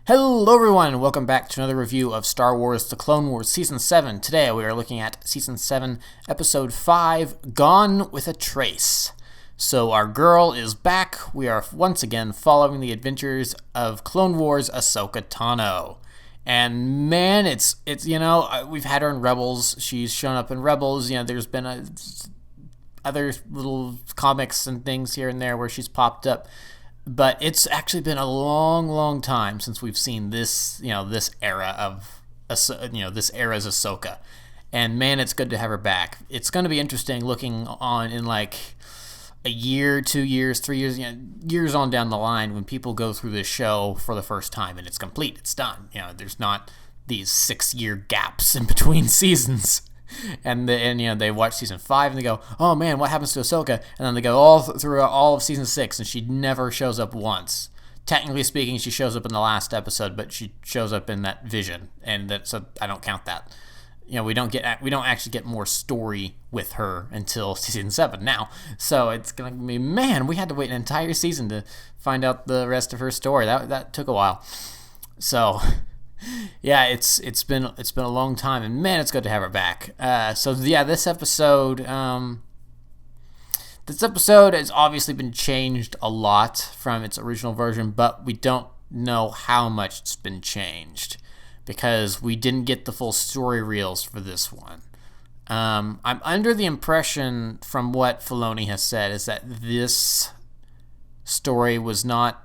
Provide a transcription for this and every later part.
Hello everyone, welcome back to another review of Star Wars The Clone Wars Season 7. Today we are looking at Season 7, Episode 5, Gone with a Trace. So our girl is back. We are once again following the adventures of Clone Wars Ahsoka Tano. And man, it's we've had her in Rebels. She's shown up in Rebels. There's been other little comics and things here and there where she's popped up. But it's actually been a long, long time since we've seen this, this era of, this era's Ahsoka. And man, it's good to have her back. It's going to be interesting looking on in like a year, 2 years, 3 years, years on down the line when people go through this show for the first time and it's complete, it's done. There's not these 6-year gaps in between seasons. And they watch season 5 and they go, oh man, what happens to Ahsoka? And then they go all through all of season 6 and she never shows up once. Technically speaking, she shows up in the last episode, but she shows up in that vision, and so I don't count that. We don't actually get more story with her until season 7 now. So it's gonna be, man, we had to wait an entire season to find out the rest of her story. That took a while. So. Yeah, it's been a long time, and man, it's good to have her back. This episode has obviously been changed a lot from its original version, but we don't know how much it's been changed because we didn't get the full story reels for this one. I'm under the impression from what Filoni has said is that this story was not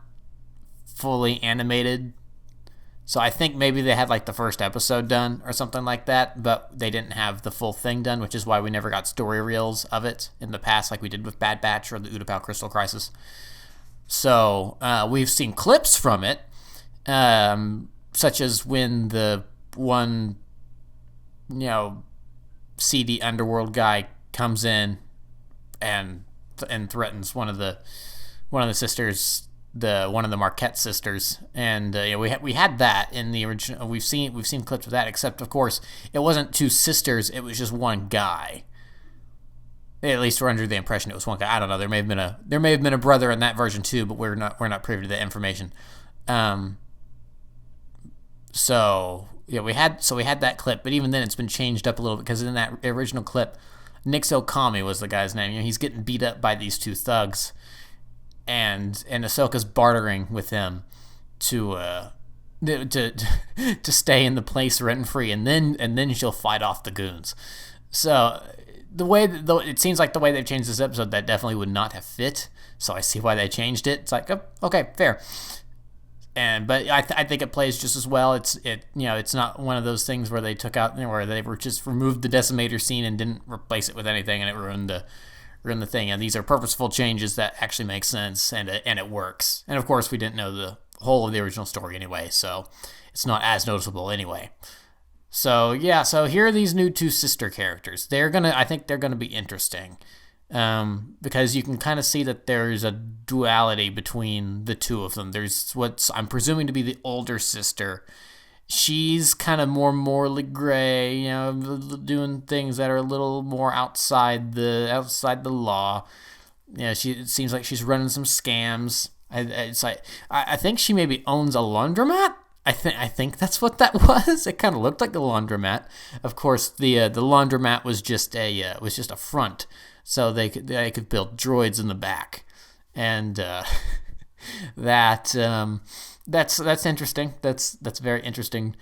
fully animated. So I think maybe they had like the first episode done or something like that, but they didn't have the full thing done, which is why we never got story reels of it in the past like we did with Bad Batch or the Utapau Crystal Crisis. So we've seen clips from it, such as when the one, seedy underworld guy comes in and threatens one of the sisters, one of the Marquette sisters, and we had that in the original. We've seen clips of that, except of course it wasn't two sisters; it was just one guy. At least we're under the impression it was one guy. I don't know. There may have been a brother in that version too, but we're not privy to that information. We had that clip, but even then it's been changed up a little bit because in that original clip, Nixo Kami was the guy's name. He's getting beat up by these two thugs. And Ahsoka's bartering with him to stay in the place rent free, and then she'll fight off the goons. So it seems like the way they've changed this episode, that definitely would not have fit. So I see why they changed it. It's like, oh, okay, fair. But I think it plays just as well. It's not one of those things where they took out where they were just removed the decimator scene and didn't replace it with anything, and it ruined the thing. And these are purposeful changes that actually make sense, and it works. And of course, we didn't know the whole of the original story anyway, so it's not as noticeable anyway. So yeah, so here are these new two sister characters. I think they're gonna be interesting, because you can kind of see that there's a duality between the two of them. There's what I'm presuming to be the older sister. She's kind of more morally gray, doing things that are a little more outside the law. It seems like she's running some scams. I think she maybe owns a laundromat. I think that's what that was. It kind of looked like a laundromat. Of course, the laundromat was just a front, so they could build droids in the back, and That's interesting. That's a very interesting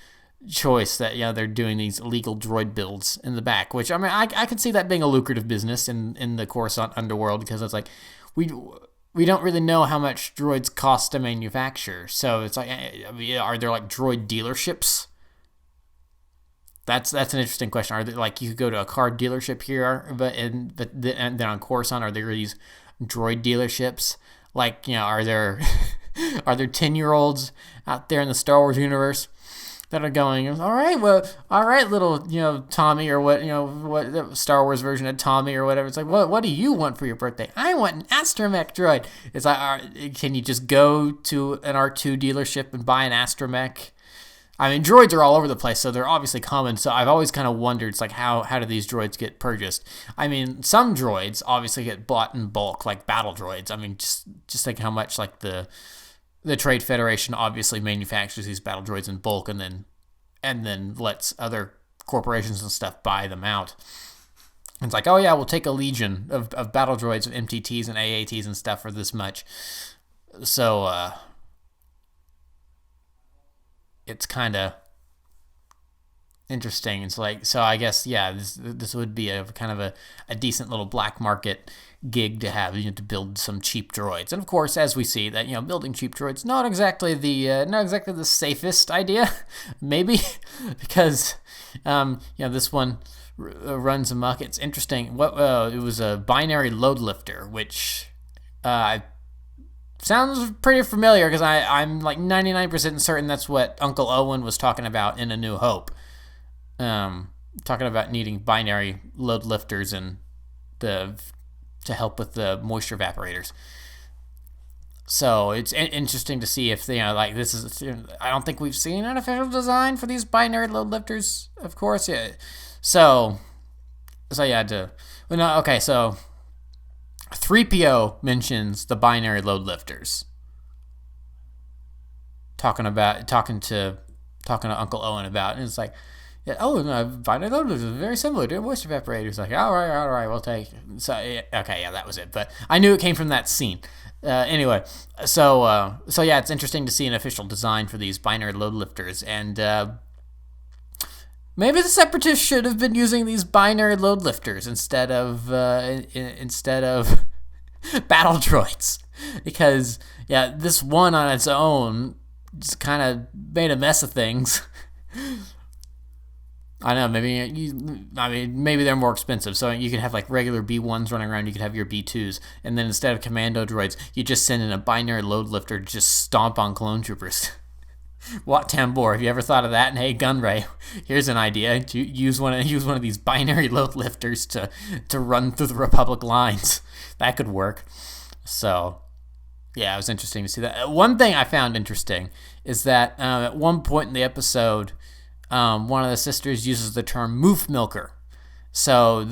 choice that they're doing these illegal droid builds in the back, which I can see that being a lucrative business in the Coruscant underworld, because it's like we don't really know how much droids cost to manufacture. So it's like, are there like droid dealerships? That's an interesting question. Are there, like, you could go to a car dealership here, and then on Coruscant, are there these droid dealerships? Like, are there 10-year-olds out there in the Star Wars universe that are going, all right, little, Tommy, or what Star Wars version of Tommy or whatever. It's like, what do you want for your birthday? I want an astromech droid. It's like, can you just go to an R2 dealership and buy an astromech? I mean, droids are all over the place, so they're obviously common. So I've always kind of wondered, it's like, how do these droids get purchased? I mean, some droids obviously get bought in bulk, like battle droids. I mean, just think how much like the the Trade Federation obviously manufactures these battle droids in bulk and then lets other corporations and stuff buy them out. It's like, oh yeah, we'll take a legion of battle droids, of MTTs and AATs and stuff for this much. So it's kind of interesting. It's like, so I guess, yeah, this would be a kind of a decent little black market gig to have, to build some cheap droids. And of course, as we see that, building cheap droids not exactly the safest idea, maybe, because this one runs amok. It's interesting. It was a binary load lifter, which sounds pretty familiar, because I'm like 99% certain that's what Uncle Owen was talking about in A New Hope. Talking about needing binary load lifters and to help with the moisture evaporators. So it's interesting to see if this is. I don't think we've seen an official design for these binary load lifters, of course. Yeah. So yeah. Okay. So 3PO mentions the binary load lifters. Talking to Uncle Owen about, and it's like, yeah, binary load lifters is very similar to moisture evaporators. Like, all right, we'll take. So okay, yeah, that was it. But I knew it came from that scene. Anyway, so yeah, it's interesting to see an official design for these binary load lifters, and maybe the Separatists should have been using these binary load lifters instead of battle droids, because yeah, this one on its own just kind of made a mess of things. I know, maybe they're more expensive. So you could have like regular B1s running around, you could have your B2s, and then instead of commando droids, you just send in a binary load lifter to just stomp on clone troopers. Wat Tambor, have you ever thought of that? And hey, Gunray, here's an idea. Use one of these binary load lifters to run through the Republic lines. That could work. So yeah, it was interesting to see that. One thing I found interesting is that at one point in the episode, one of the sisters uses the term moof milker. So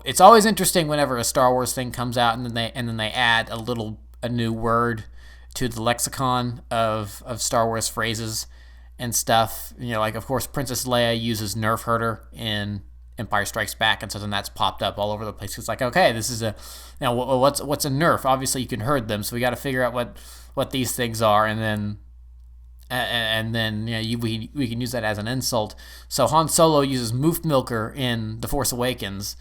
it's always interesting whenever a Star Wars thing comes out and then they add a new word to the lexicon of Star Wars phrases and stuff. Like of course Princess Leia uses nerf herder in Empire Strikes Back, and so then that's popped up all over the place. It's like, okay, this is what's a nerf? Obviously you can herd them, so we got to figure out what these things are, and then we can use that as an insult. So Han Solo uses moof milker in The Force Awakens,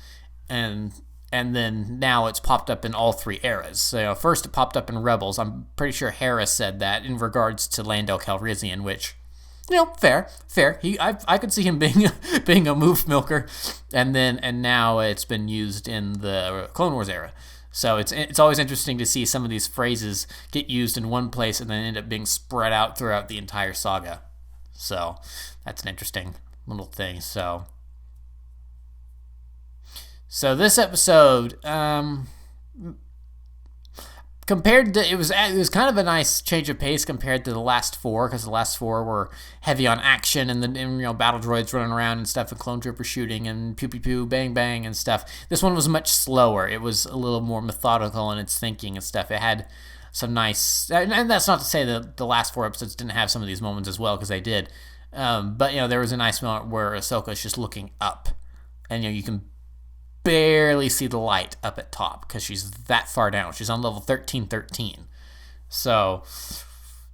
and then now it's popped up in all three eras. So first it popped up in Rebels. I'm pretty sure Hera said that in regards to Lando Calrissian, which, fair. I could see him being a moof milker, and now it's been used in the Clone Wars era. So it's always interesting to see some of these phrases get used in one place and then end up being spread out throughout the entire saga. So that's an interesting little thing. So this episode, compared to, it was kind of a nice change of pace compared to the last four, because the last four were heavy on action and battle droids running around and stuff, and clone troopers shooting and pew pew pew bang bang and stuff. This one was much slower. It was a little more methodical in its thinking and stuff. It had some nice, and that's not to say that the last four episodes didn't have some of these moments as well, because they did. But there was a nice moment where Ahsoka is just looking up, and you can barely see the light up at top because she's that far down. She's on level 1313. So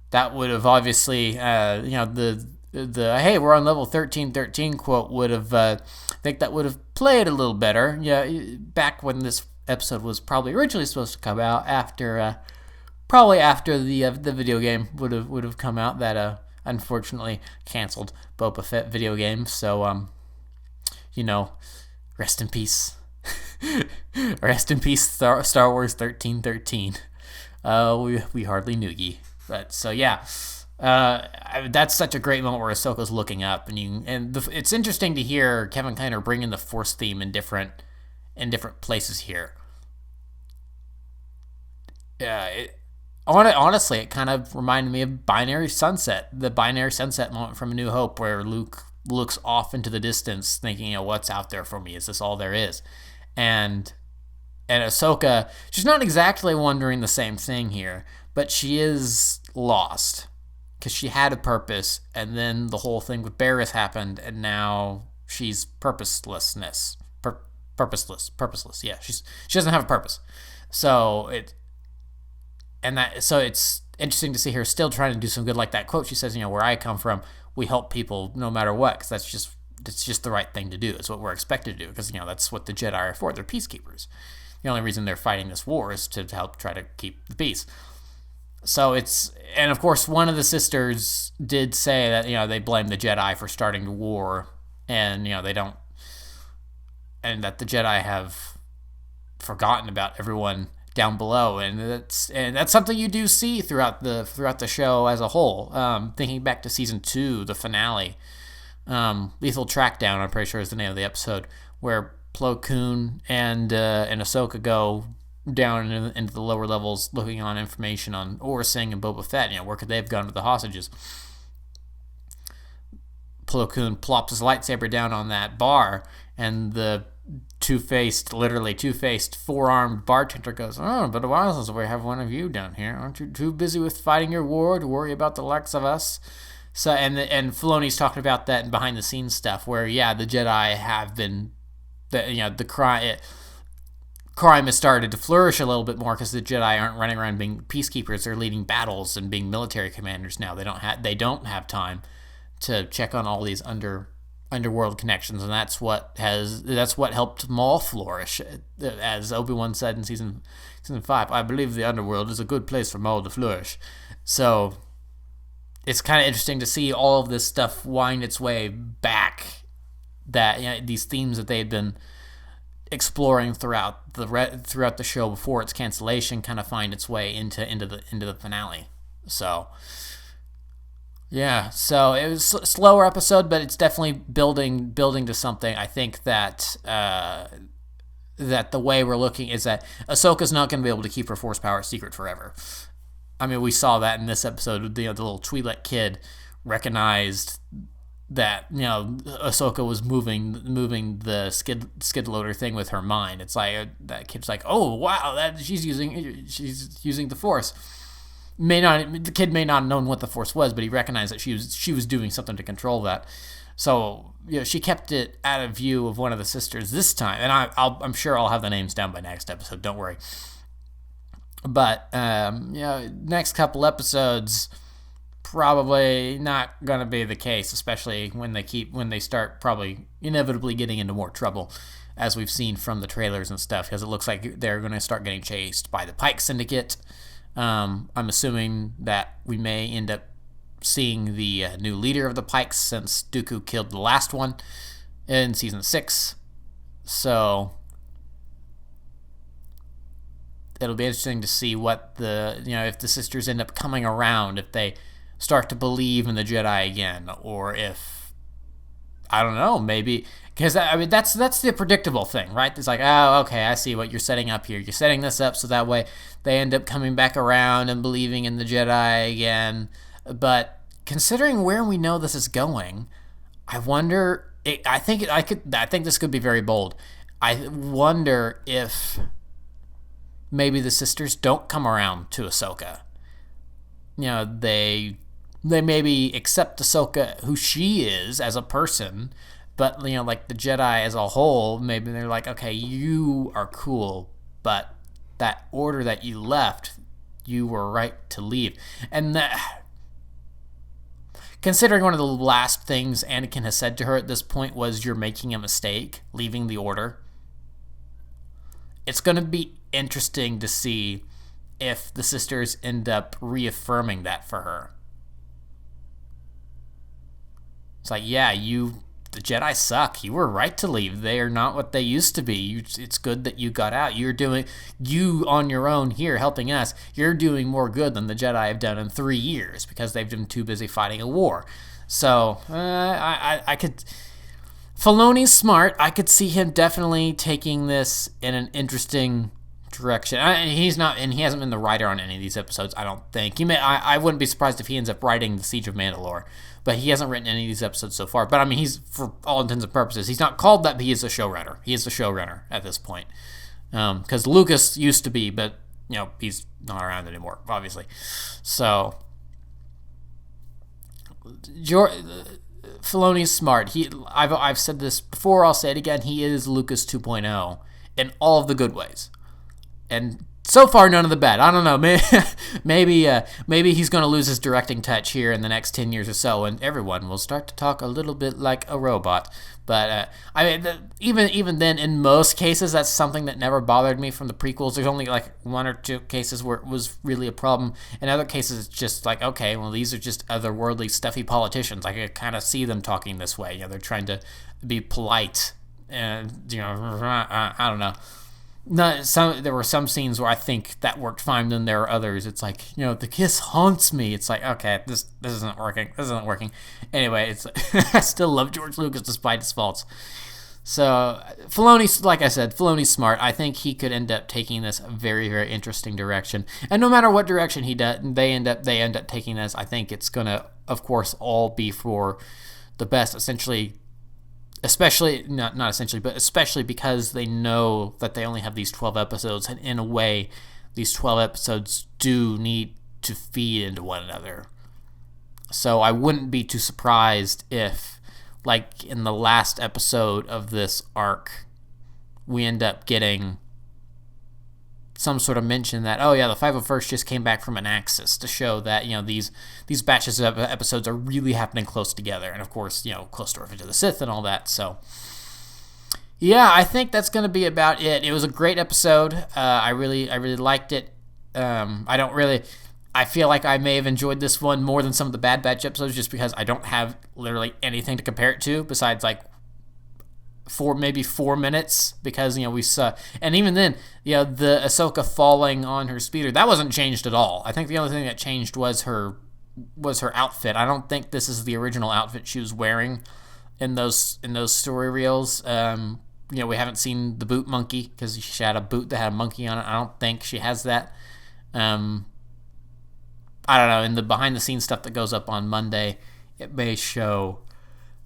that would have obviously, the hey, we're on level 1313 quote would have, I think that would have played a little better. Yeah, back when this episode was probably originally supposed to come out probably after the video game would have come out that unfortunately canceled Boba Fett video game. So rest in peace. Rest in peace, Star Wars 1313. We hardly knew ye. But so yeah, that's such a great moment where Ahsoka's looking up, and it's interesting to hear Kevin Kiner bring in the Force theme in different places here. Honestly, it kind of reminded me of Binary Sunset, the Binary Sunset moment from A New Hope, where Luke looks off into the distance thinking, what's out there for me? Is this all there is? And Ahsoka, she's not exactly wondering the same thing here, but she is lost because she had a purpose, and then the whole thing with Barriss happened, and now she's purposeless. Yeah, she doesn't have a purpose. So it's interesting to see her still trying to do some good. Like that quote she says, where I come from, we help people no matter what, because it's just the right thing to do. It's what we're expected to do, because that's what the Jedi are for. They're peacekeepers. The only reason they're fighting this war is to help try to keep the peace. So and of course one of the sisters did say that they blame the Jedi for starting the war, and they don't, and that the Jedi have forgotten about everyone down below, and that's something you do see throughout the show as a whole. Thinking back to season 2, the finale, Lethal Trackdown, I'm pretty sure is the name of the episode, where Plo Koon and Ahsoka go down into the lower levels looking on information on Aurra Sing and Boba Fett. Where could they have gone with the hostages? Plo Koon plops his lightsaber down on that bar, and the two-faced four-armed bartender goes, "Oh, but a while since we have one of you down here. Aren't you too busy with fighting your war to worry about the likes of us?" So, and Filoni's talking about that in behind-the-scenes stuff, where the Jedi have been, the crime has started to flourish a little bit more because the Jedi aren't running around being peacekeepers; they're leading battles and being military commanders now. They don't have time to check on all these underworld connections, and that's what helped Maul flourish, as Obi-Wan said in season 5. I believe the underworld is a good place for Maul to flourish. So it's kind of interesting to see all of this stuff wind its way back. That these themes that they had been exploring throughout the show before its cancellation kind of find its way into the finale. So. Yeah, so it was a slower episode, but it's definitely building to something. I think that that the way we're looking is that Ahsoka's not going to be able to keep her Force power secret forever. I mean, we saw that in this episode. The little Twi'lek kid recognized that Ahsoka was moving the skid loader thing with her mind. It's like that kid's like, oh wow, that she's using the Force. The kid may not have known what the Force was, but he recognized that she was doing something to control that. So she kept it out of view of one of the sisters this time, and I'm sure I'll have the names down by next episode. Don't worry. But next couple episodes probably not gonna be the case, especially when they start probably inevitably getting into more trouble, as we've seen from the trailers and stuff, because it looks like they're going to start getting chased by the Pike Syndicate. I'm assuming that we may end up seeing the new leader of the Pikes, since Dooku killed the last one in season 6. So it'll be interesting to see what if the sisters end up coming around, if they start to believe in the Jedi again, or if, I don't know, maybe, because I mean that's the predictable thing, right? It's like, oh, okay, I see what you're setting up here. You're setting this up so that way they end up coming back around and believing in the Jedi again. But considering where we know this is going, I wonder. I think this could be very bold. I wonder if maybe the sisters don't come around to Ahsoka. They maybe accept Ahsoka who she is as a person, but like the Jedi as a whole, maybe they're like, okay, you are cool, but that order that you left, you were right to leave. And considering one of the last things Anakin has said to her at this point was, you're making a mistake leaving the order, it's going to be interesting to see if the sisters end up reaffirming that for her. It's like, yeah, the Jedi suck. You were right to leave. They are not what they used to be. It's good that you got out. You on your own here helping us, you're doing more good than the Jedi have done in 3 years, because they've been too busy fighting a war. So, I could... Filoni's smart. I could see him definitely taking this in an interesting direction. He hasn't been the writer on any of these episodes, I don't think. I wouldn't be surprised if he ends up writing the Siege of Mandalore, but he hasn't written any of these episodes so far. But I mean, he's, for all intents and purposes, he's not called that, but he is a showrunner. He is the showrunner at this point, because Lucas used to be, but he's not around anymore, obviously. So Filoni's smart. I've said this before. I'll say it again. He is Lucas 2.0 in all of the good ways, and so far none of the bad. I don't know. Maybe he's going to lose his directing touch here in the next 10 years or so, and everyone will start to talk a little bit like a robot. But even then, in most cases, that's something that never bothered me from the prequels. There's only like one or two cases where it was really a problem. In other cases, it's just like, okay, well, these are just otherworldly, stuffy politicians. I can kind of see them talking this way. They're trying to be polite, and I don't know. There were some scenes where I think that worked fine, then there are others. It's like, the kiss haunts me. It's like, okay, this isn't working. This isn't working. Anyway, it's I still love George Lucas despite his faults. So Filoni, like I said, Filoni's smart. I think he could end up taking this a very, very interesting direction. And no matter what direction they end up taking this, I think it's gonna, of course, all be for the best. Especially because they know that they only have these 12 episodes, and in a way, these 12 episodes do need to feed into one another. So I wouldn't be too surprised if, like in the last episode of this arc, we end up getting some sort of mention that, oh yeah, the 501st just came back from an Axis to show that, these batches of episodes are really happening close together. And of course, close to Revenge of the Sith and all that. So yeah, I think that's going to be about it. It was a great episode. I really liked it. I feel like I may have enjoyed this one more than some of the Bad Batch episodes, just because I don't have literally anything to compare it to besides like maybe 4 minutes, because we saw, and even then, the Ahsoka falling on her speeder, that wasn't changed at all. I think the only thing that changed was her outfit. I don't think this is the original outfit she was wearing in those story reels. We haven't seen the boot monkey, because she had a boot that had a monkey on it. I don't think she has that. I don't know. In the behind the scenes stuff that goes up on Monday, it may show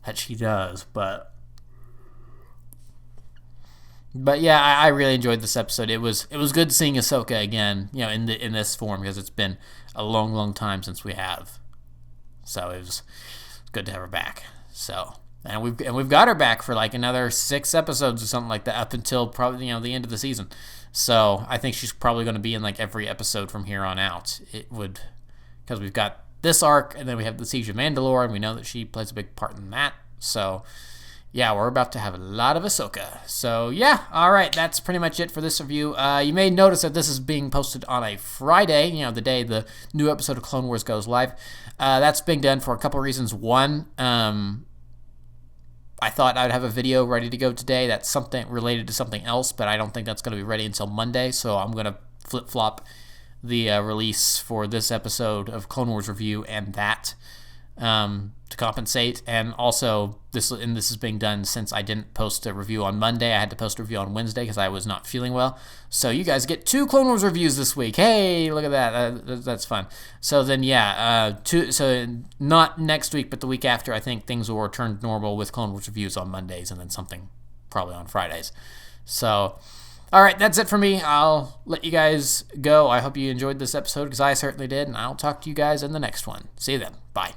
that she does, but yeah, I really enjoyed this episode. It was good seeing Ahsoka again, in this form, because it's been a long, long time since we have. So it was good to have her back. So and we've got her back for like another 6 episodes or something like that, up until probably the end of the season. So I think she's probably going to be in like every episode from here on out. It would, because we've got this arc, and then we have the Siege of Mandalore, and we know that she plays a big part in that. So yeah, we're about to have a lot of Ahsoka. So yeah, all right, that's pretty much it for this review. You may notice that this is being posted on a Friday, the day the new episode of Clone Wars goes live. That's being done for a couple reasons. One, I thought I'd have a video ready to go today that's something related to something else, but I don't think that's going to be ready until Monday, so I'm going to flip-flop the release for this episode of Clone Wars Review and that, to compensate. And also, this is being done since I didn't post a review on Monday. I had to post a review on Wednesday because I was not feeling well. So you guys get 2 Clone Wars reviews this week. Hey, look at that. That's fun. So then, yeah, so not next week, but the week after, I think things will return to normal with Clone Wars reviews on Mondays, and then something probably on Fridays. So all right, that's it for me. I'll let you guys go. I hope you enjoyed this episode, because I certainly did, and I'll talk to you guys in the next one. See you then. Bye.